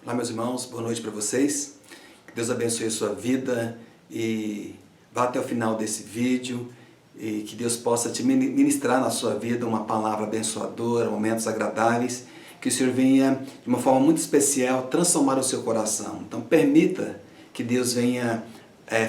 Olá, meus irmãos, boa noite para vocês. Que Deus abençoe a sua vida e vá até o final desse vídeo e que Deus possa te ministrar na sua vida uma palavra abençoadora, momentos agradáveis, que o Senhor venha de uma forma muito especial transformar o seu coração. Então permita que Deus venha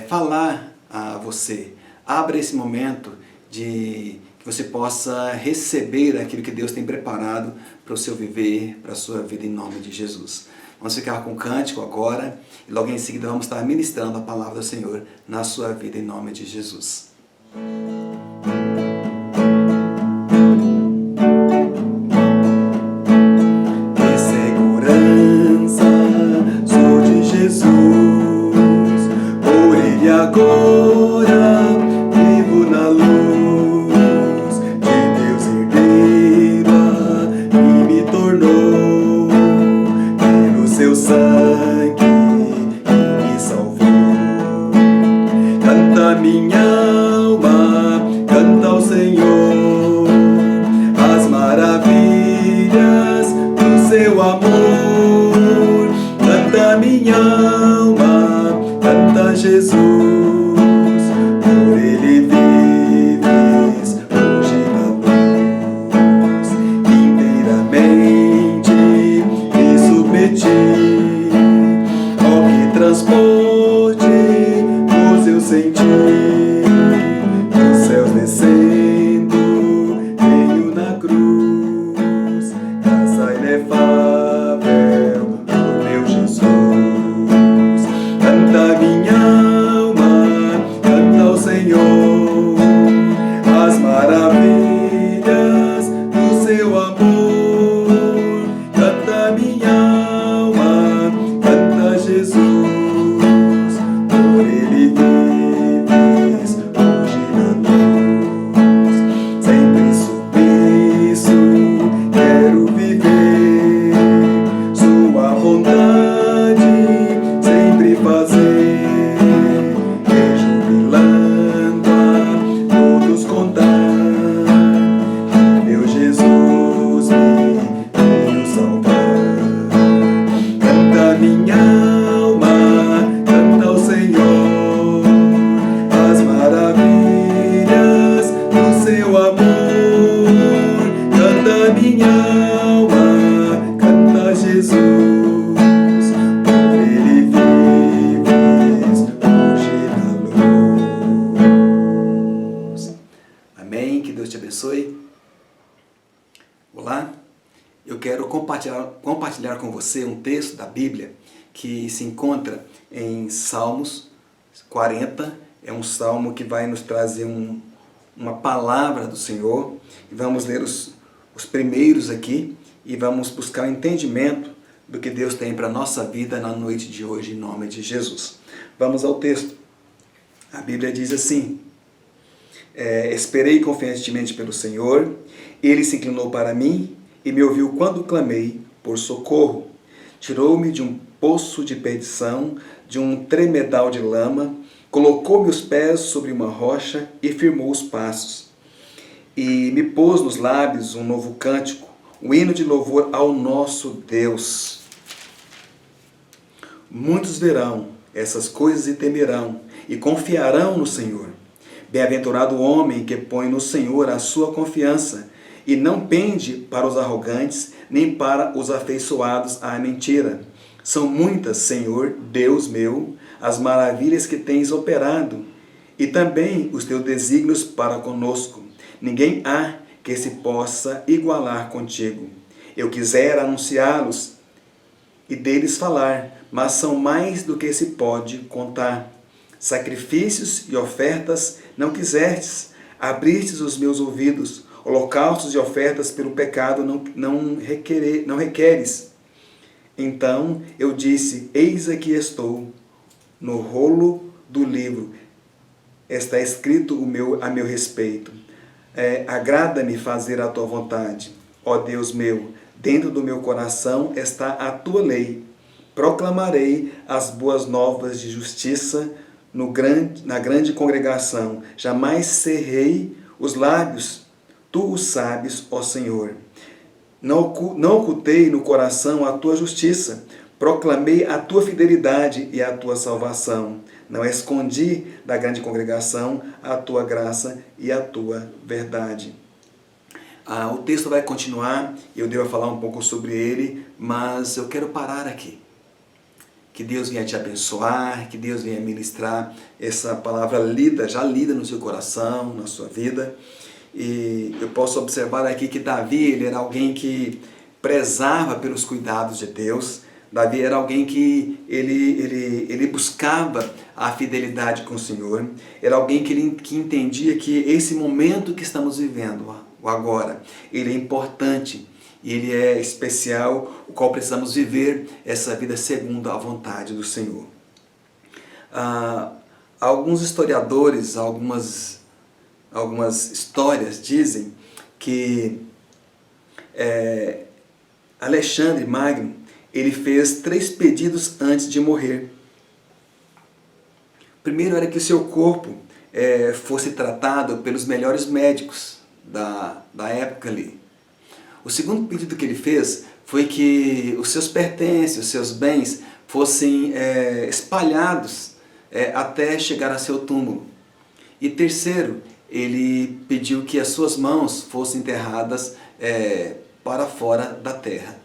falar a você. Abra esse momento de que você possa receber aquilo que Deus tem preparado para o seu viver, para a sua vida, em nome de Jesus. Vamos ficar com o cântico agora e logo em seguida vamos estar ministrando a palavra do Senhor na sua vida, em nome de Jesus. De segurança sou de Jesus, por Ele agora vivo na luz de Deus herdeira e me tornou pelo seu sangue que me salvou. Canta minha alma, canta ao Senhor as maravilhas do seu amor. Canta minha alma, canta Jesus, por Ele vives hoje na luz. Inteiramente me submeti ao que transporte os eu senti. Dos céus descendo, veio na cruz, graça inefável por meu Jesus. Canta minha alma, canta ao Senhor as maravilhas do seu amor. Canta minha alma, canta Jesus, por Ele vives hoje na luz. Sempre submisso quero viver sua vontade, sempre fazer, rejubilando a todos contar que meu Jesus me veio salvar. Canta minha alma, canta ao Senhor as maravilhas do seu amor. Canta minha alma, canta Jesus, por Ele vives hoje na luz. Amém, que Deus te abençoe. Olá, eu quero compartilhar com você um texto da Bíblia que se encontra em Salmos 40. É um salmo que vai nos trazer uma palavra do Senhor. E vamos ler os primeiros aqui e vamos buscar o entendimento do que Deus tem para a nossa vida na noite de hoje, em nome de Jesus. Vamos ao texto. A Bíblia diz assim: esperei confiantemente pelo Senhor, Ele se inclinou para mim e me ouviu quando clamei por socorro. Tirou-me de um poço de perdição, de um tremedal de lama, colocou meus pés sobre uma rocha e firmou os passos. E me pôs nos lábios um novo cântico, um hino de louvor ao nosso Deus. Muitos verão essas coisas e temerão, e confiarão no Senhor. Bem-aventurado o homem que põe no Senhor a sua confiança, e não pende para os arrogantes, nem para os afeiçoados à mentira. São muitas, Senhor, Deus meu, as maravilhas que tens operado, e também os teus desígnios para conosco. Ninguém há que se possa igualar contigo. Eu quisera anunciá-los e deles falar, mas são mais do que se pode contar. Sacrifícios e ofertas não quisestes, abristes os meus ouvidos. Holocaustos e ofertas pelo pecado não requeres. Então eu disse: eis aqui estou. No rolo do livro está escrito a meu respeito. Agrada-me fazer a tua vontade, ó Deus meu. Dentro do meu coração está a tua lei. Proclamarei as boas novas de justiça na grande congregação. Jamais cerrei os lábios. Tu o sabes, ó Senhor. Não ocultei no coração a tua justiça, Proclamei a tua fidelidade e a tua salvação. Não escondi da grande congregação a tua graça e a tua verdade. O texto vai continuar, eu devo falar um pouco sobre ele, mas eu quero parar aqui. Que Deus venha te abençoar, que Deus venha ministrar essa palavra já lida no seu coração, na sua vida. E eu posso observar aqui que Davi, ele era alguém que prezava pelos cuidados de Deus. Davi era alguém que ele buscava a fidelidade com o Senhor. Era alguém que entendia que esse momento que estamos vivendo, o agora, ele é importante. E ele é especial, o qual precisamos viver essa vida segundo a vontade do Senhor. Alguns historiadores, algumas histórias dizem que Alexandre Magno, ele fez 3 pedidos antes de morrer. O primeiro era que o seu corpo fosse tratado pelos melhores médicos da época ali. O segundo pedido que ele fez foi que os seus pertences, os seus bens, fossem espalhados até chegar a seu túmulo. E terceiro, ele pediu que as suas mãos fossem enterradas para fora da terra.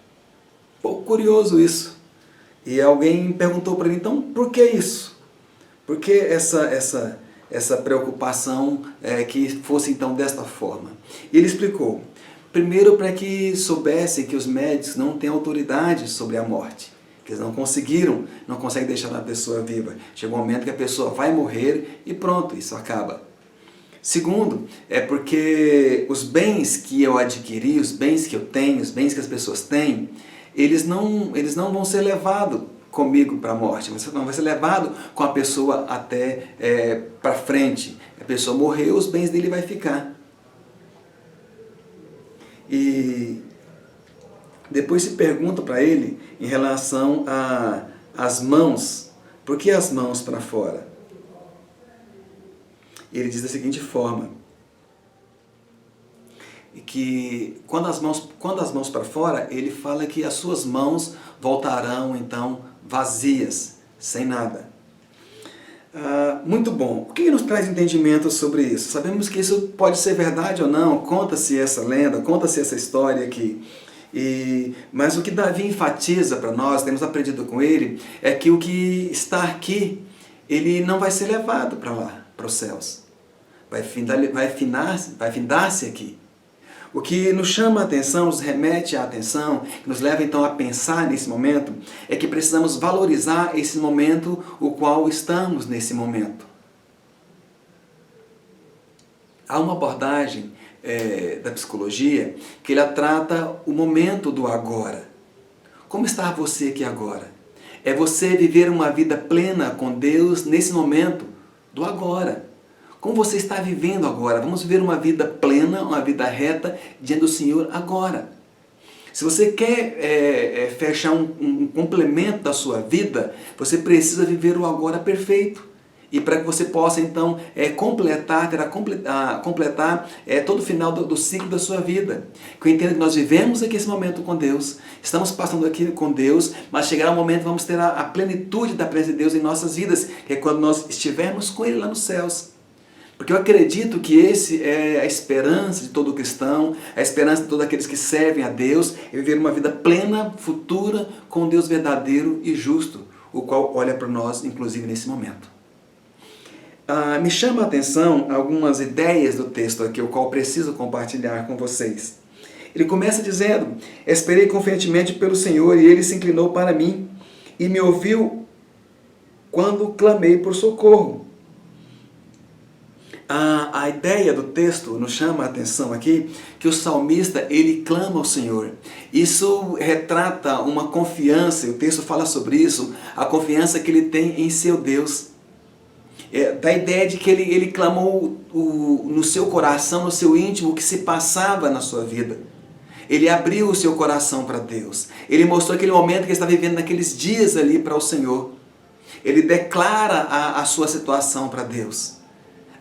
Pouco curioso isso. E alguém perguntou para ele, então, por que isso? Por que essa preocupação que fosse então desta forma? E ele explicou. Primeiro, para que soubessem que os médicos não têm autoridade sobre a morte. Que eles não conseguem deixar uma pessoa viva. Chega um momento que a pessoa vai morrer e pronto, isso acaba. Segundo, é porque os bens que eu adquiri, os bens que eu tenho, os bens que as pessoas têm, eles não vão ser levados comigo para a morte. Não vai ser levado com a pessoa até para frente. A pessoa morreu, os bens dele vai ficar. E depois se pergunta para ele em relação às mãos. Por que as mãos para fora? Ele diz da seguinte forma, que quando as mãos para fora, ele fala que as suas mãos voltarão então vazias, sem nada. Muito bom. O que nos traz entendimento sobre isso? Sabemos que isso pode ser verdade ou não, conta-se essa lenda, conta-se essa história aqui. Mas o que Davi enfatiza para nós, temos aprendido com ele, é que o que está aqui, ele não vai ser levado para lá, para os céus. Vai findar-se aqui. O que nos chama a atenção, nos remete à atenção, nos leva então a pensar nesse momento, é que precisamos valorizar esse momento, o qual estamos nesse momento. Há uma abordagem da psicologia que ela trata o momento do agora. Como está você aqui agora? É você viver uma vida plena com Deus nesse momento do agora. Como você está vivendo agora? Vamos viver uma vida plena, uma vida reta diante do Senhor agora. Se você quer fechar um complemento da sua vida, você precisa viver o agora perfeito. E para que você possa então completar todo o final do ciclo da sua vida. Que eu entendo que nós vivemos aqui esse momento com Deus, estamos passando aqui com Deus, mas chegará um momento que vamos ter a plenitude da presença de Deus em nossas vidas, que é quando nós estivermos com Ele lá nos céus. Porque eu acredito que esse é a esperança de todo cristão, a esperança de todos aqueles que servem a Deus, é viver uma vida plena, futura, com Deus verdadeiro e justo, o qual olha para nós, inclusive, nesse momento. Me chama a atenção algumas ideias do texto aqui, o qual preciso compartilhar com vocês. Ele começa dizendo, esperei confiantemente pelo Senhor e Ele se inclinou para mim e me ouviu quando clamei por socorro. A ideia do texto nos chama a atenção aqui, que o salmista, ele clama ao Senhor. Isso retrata uma confiança, e o texto fala sobre isso, a confiança que ele tem em seu Deus. Da ideia de que ele clamou no seu coração, no seu íntimo, o que se passava na sua vida. Ele abriu o seu coração para Deus. Ele mostrou aquele momento que ele está vivendo naqueles dias ali para o Senhor. Ele declara a sua situação para Deus.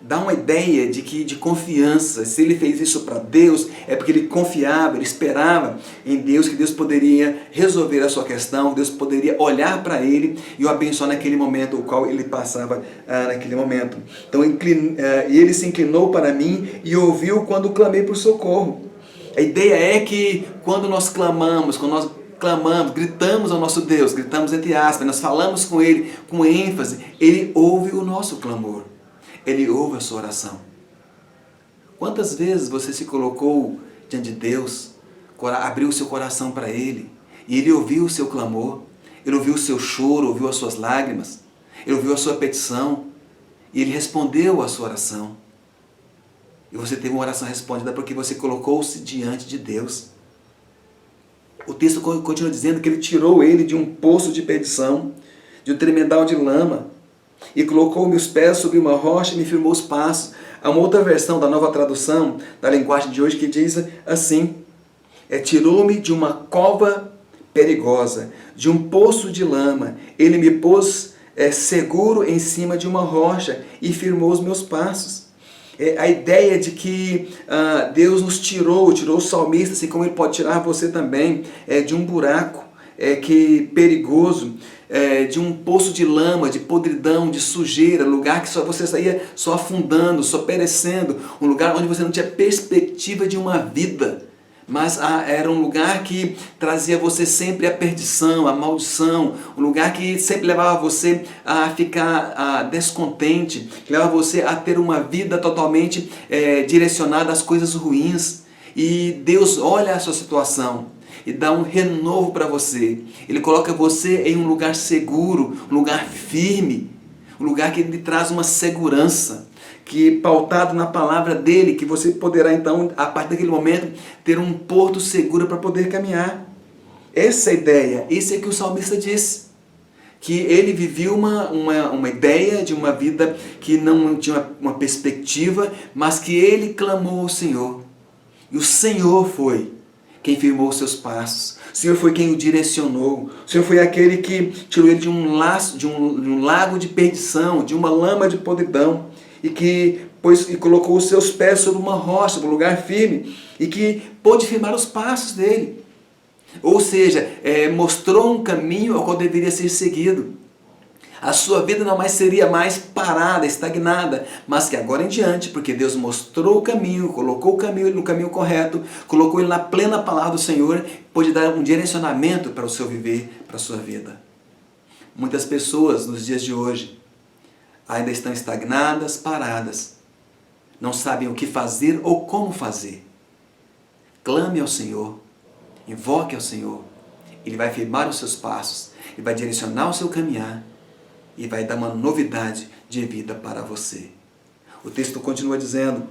dá uma ideia de confiança. Se ele fez isso para Deus, é porque ele confiava, ele esperava em Deus, que Deus poderia resolver a sua questão, Deus poderia olhar para ele e o abençoar naquele momento, o qual ele passava naquele momento. Então, e ele se inclinou para mim e ouviu quando clamei por socorro. A ideia é que quando nós clamamos, gritamos ao nosso Deus, gritamos entre aspas, nós falamos com Ele com ênfase, Ele ouve o nosso clamor, Ele ouve a sua oração. Quantas vezes você se colocou diante de Deus, abriu o seu coração para Ele, e Ele ouviu o seu clamor, Ele ouviu o seu choro, ouviu as suas lágrimas, Ele ouviu a sua petição, e Ele respondeu a sua oração. E você teve uma oração respondida porque você colocou-se diante de Deus. O texto continua dizendo que ele tirou ele de um poço de perdição, de um tremedal de lama, e colocou meus pés sobre uma rocha e me firmou os passos. Há uma outra versão da Nova Tradução, da linguagem de hoje, que diz assim: tirou-me de uma cova perigosa, de um poço de lama, ele me pôs seguro em cima de uma rocha e firmou os meus passos. A ideia de que Deus nos tirou o salmista, assim como Ele pode tirar você também, de um buraco perigoso, de um poço de lama, de podridão, de sujeira, lugar que você saía só afundando, só perecendo, um lugar onde você não tinha perspectiva de uma vida. Mas era um lugar que trazia você sempre a perdição, a maldição, um lugar que sempre levava você a ficar descontente, que levava você a ter uma vida totalmente direcionada às coisas ruins. E Deus olha a sua situação e dá um renovo para você. Ele coloca você em um lugar seguro, um lugar firme, um lugar que lhe traz uma segurança, que pautado na palavra dele, que você poderá então, a partir daquele momento, ter um porto seguro para poder caminhar. Essa é a ideia, isso é que o salmista disse, que ele vivia uma ideia de uma vida que não tinha uma perspectiva, mas que ele clamou ao Senhor. E o Senhor foi quem firmou os seus passos. O Senhor foi quem o direcionou. O Senhor foi aquele que tirou ele de um lago de perdição, de uma lama de podridão, e colocou os seus pés sobre uma rocha, um lugar firme, e que pôde firmar os passos dele. Ou seja, mostrou um caminho ao qual deveria ser seguido. A sua vida não seria mais parada, estagnada, mas que agora em diante, porque Deus mostrou o caminho, colocou o caminho no caminho correto, colocou ele na plena palavra do Senhor, pôde dar um direcionamento para o seu viver, para a sua vida. Muitas pessoas nos dias de hoje ainda estão estagnadas, paradas, não sabem o que fazer ou como fazer. Clame ao Senhor, invoque ao Senhor, Ele vai firmar os seus passos, Ele vai direcionar o seu caminhar e vai dar uma novidade de vida para você. O texto continua dizendo: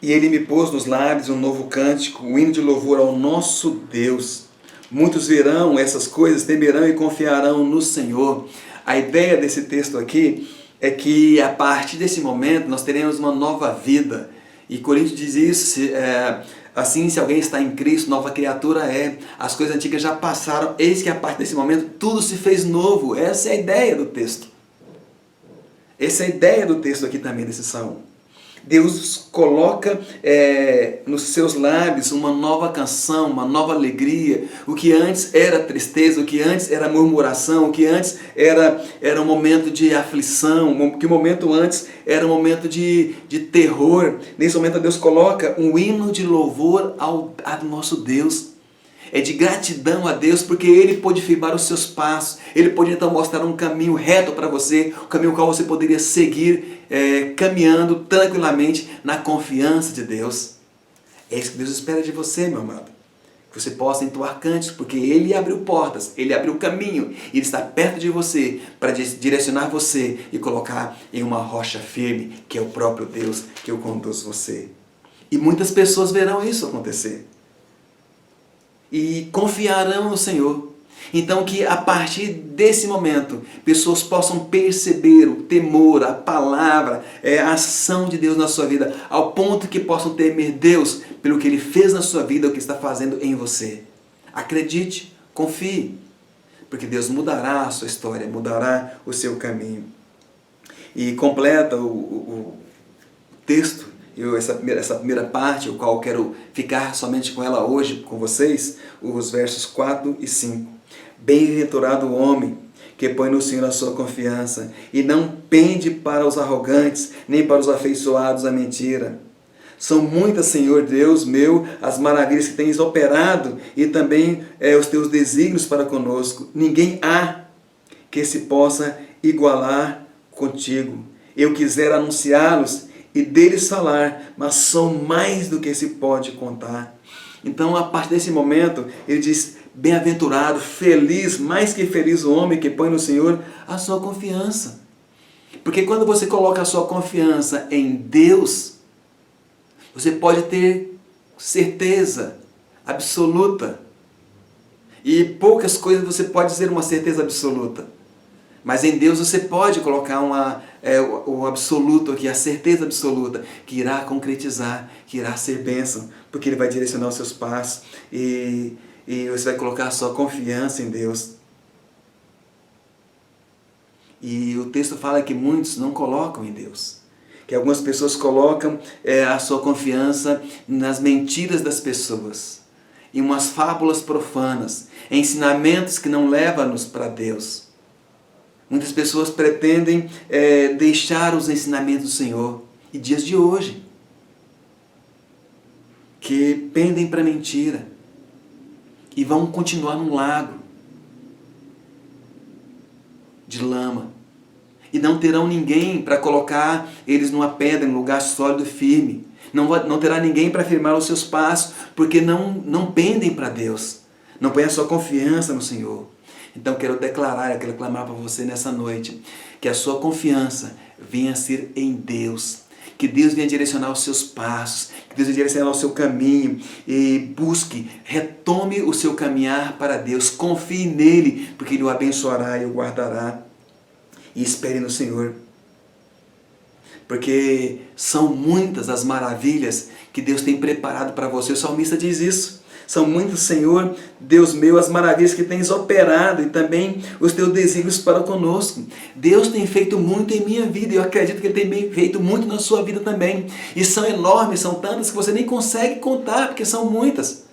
e Ele me pôs nos lábios um novo cântico, um hino de louvor ao nosso Deus. Muitos verão essas coisas, temerão e confiarão no Senhor. A ideia desse texto aqui é que a partir desse momento nós teremos uma nova vida. E Coríntios diz isso, assim, se alguém está em Cristo, nova criatura é. As coisas antigas já passaram, eis que a partir desse momento tudo se fez novo. Essa é a ideia do texto. Essa é a ideia do texto aqui também, desse salmo. Deus coloca nos seus lábios uma nova canção, uma nova alegria. O que antes era tristeza, o que antes era murmuração, o que antes era um momento de aflição, o que momento antes era um momento de terror. Nesse momento Deus coloca um hino de louvor ao nosso Deus. É de gratidão a Deus, porque Ele pôde firmar os seus passos. Ele pôde então mostrar um caminho reto para você, um caminho qual você poderia seguir, caminhando tranquilamente na confiança de Deus. É isso que Deus espera de você, meu amado. Que você possa entoar cânticos, porque Ele abriu portas, Ele abriu caminho, e Ele está perto de você para direcionar você e colocar em uma rocha firme, que é o próprio Deus que o conduz você. E muitas pessoas verão isso acontecer. E confiarão no Senhor. Então que a partir desse momento, pessoas possam perceber o temor, a palavra, a ação de Deus na sua vida, ao ponto que possam temer Deus pelo que Ele fez na sua vida, o que está fazendo em você. Acredite, confie, porque Deus mudará a sua história, mudará o seu caminho. E completa o texto, essa primeira parte, o qual eu quero ficar somente com ela hoje, com vocês, os versos 4 e 5. Bem-aventurado o homem que põe no Senhor a sua confiança e não pende para os arrogantes, nem para os afeiçoados à mentira. São muitas, Senhor Deus meu, as maravilhas que tens operado e também os teus desígnios para conosco. Ninguém há que se possa igualar contigo. Eu quisera anunciá-los e deles falar, mas são mais do que se pode contar. Então, a partir desse momento, ele diz, bem-aventurado, feliz, mais que feliz o homem que põe no Senhor a sua confiança. Porque quando você coloca a sua confiança em Deus, você pode ter certeza absoluta. E poucas coisas você pode dizer uma certeza absoluta. Mas em Deus você pode colocar o absoluto aqui, a certeza absoluta, que irá concretizar, que irá ser bênção, porque Ele vai direcionar os seus passos e você vai colocar a sua confiança em Deus. E o texto fala que muitos não colocam em Deus. Que algumas pessoas colocam a sua confiança nas mentiras das pessoas, em umas fábulas profanas, em ensinamentos que não levam-nos para Deus. Muitas pessoas pretendem deixar os ensinamentos do Senhor, e dias de hoje, que pendem para a mentira, e vão continuar num lago de lama, e não terão ninguém para colocar eles numa pedra, em um lugar sólido e firme. Não terá ninguém para firmar os seus passos, porque não pendem para Deus, não põem a sua confiança no Senhor. Então quero declarar, eu quero clamar para você nessa noite, que a sua confiança venha a ser em Deus, que Deus venha direcionar os seus passos, que Deus venha direcionar o seu caminho, e busque, retome o seu caminhar para Deus, confie nele, porque Ele o abençoará e o guardará, e espere no Senhor, porque são muitas as maravilhas que Deus tem preparado para você. O salmista diz isso. São muitos, Senhor, Deus meu, as maravilhas que tens operado e também os teus desígnios para conosco. Deus tem feito muito em minha vida e eu acredito que Ele tem feito muito na sua vida também. E são enormes, são tantas que você nem consegue contar, porque são muitas.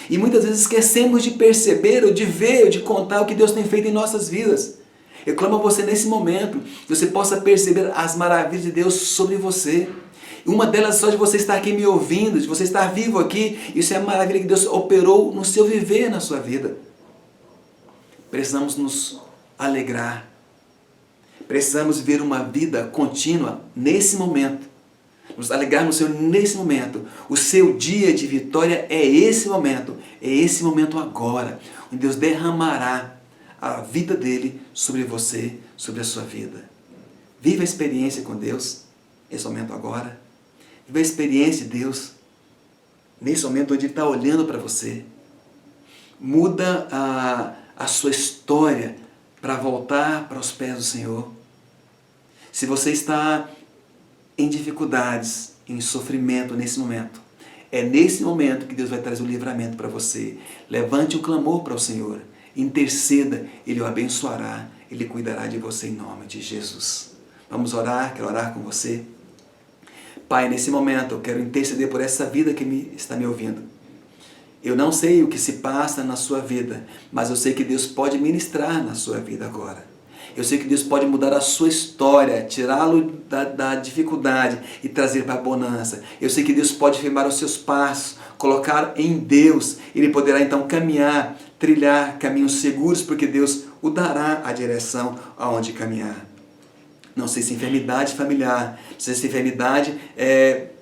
E muitas vezes esquecemos de perceber, ou de ver, ou de contar o que Deus tem feito em nossas vidas. Eu clamo a você nesse momento, que você possa perceber as maravilhas de Deus sobre você. Uma delas só de você estar aqui me ouvindo, de você estar vivo aqui, isso é a maravilha que Deus operou no seu viver, na sua vida. Precisamos nos alegrar. Precisamos viver uma vida contínua nesse momento. Nos alegrar no Senhor nesse momento. O seu dia de vitória é esse momento agora, onde Deus derramará a vida dele sobre você, sobre a sua vida. Viva a experiência com Deus, esse momento agora. Viva a experiência de Deus, nesse momento onde Ele está olhando para você. Muda a sua história para voltar para os pés do Senhor. Se você está em dificuldades, em sofrimento nesse momento, é nesse momento que Deus vai trazer o livramento para você. Levante o clamor para o Senhor. Interceda, Ele o abençoará, Ele cuidará de você em nome de Jesus. Vamos orar, quero orar com você. Pai, nesse momento eu quero interceder por essa vida que está me ouvindo. Eu não sei o que se passa na sua vida, mas eu sei que Deus pode ministrar na sua vida agora. Eu sei que Deus pode mudar a sua história, tirá-lo da dificuldade e trazer para a bonança. Eu sei que Deus pode firmar os seus passos, colocar em Deus. Ele poderá então caminhar, trilhar caminhos seguros, porque Deus o dará a direção aonde caminhar. Não sei se enfermidade familiar, não sei se enfermidade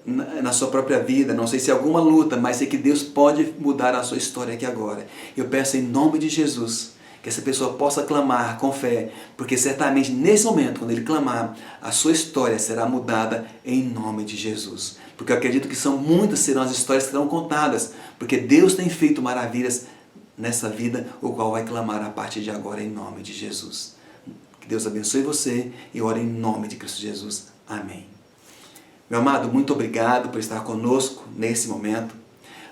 na sua própria vida, não sei se alguma luta, mas sei que Deus pode mudar a sua história aqui agora. Eu peço em nome de Jesus que essa pessoa possa clamar com fé, porque certamente nesse momento, quando ele clamar, a sua história será mudada em nome de Jesus. Porque eu acredito que muitas serão as histórias que serão contadas, porque Deus tem feito maravilhas nessa vida, o qual vai clamar a partir de agora em nome de Jesus. Que Deus abençoe você e ore em nome de Cristo Jesus. Amém. Meu amado, muito obrigado por estar conosco nesse momento.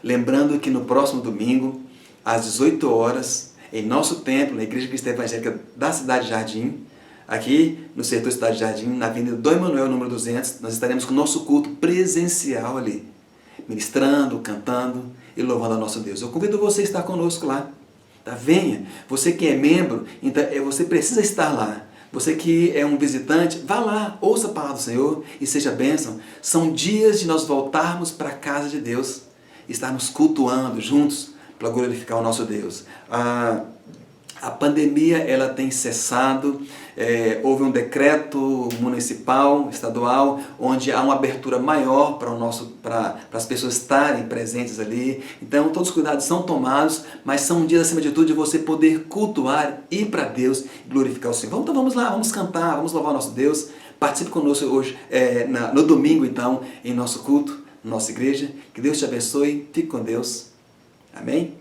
Lembrando que no próximo domingo, às 18 horas, em nosso templo, na Igreja Cristã Evangélica da Cidade Jardim, Aqui no setor Cidade Jardim, na Avenida Dom Emanuel, número 200, nós estaremos com o nosso culto presencial ali, ministrando, cantando e louvando ao nosso Deus. Eu convido você a estar conosco lá. Tá? Venha. Você que é membro, então, você precisa estar lá. Você que é um visitante, vá lá, ouça a palavra do Senhor e seja bênção. São dias de nós voltarmos para a casa de Deus, estarmos cultuando juntos para glorificar o nosso Deus. A pandemia ela tem cessado, houve um decreto municipal, estadual, onde há uma abertura maior para as pessoas estarem presentes ali. Então todos os cuidados são tomados, mas são dias acima de tudo de você poder cultuar, ir para Deus e glorificar o Senhor. Então vamos lá, vamos cantar, vamos louvar o nosso Deus. Participe conosco hoje, no domingo então, em nosso culto, na nossa igreja. Que Deus te abençoe, fique com Deus. Amém?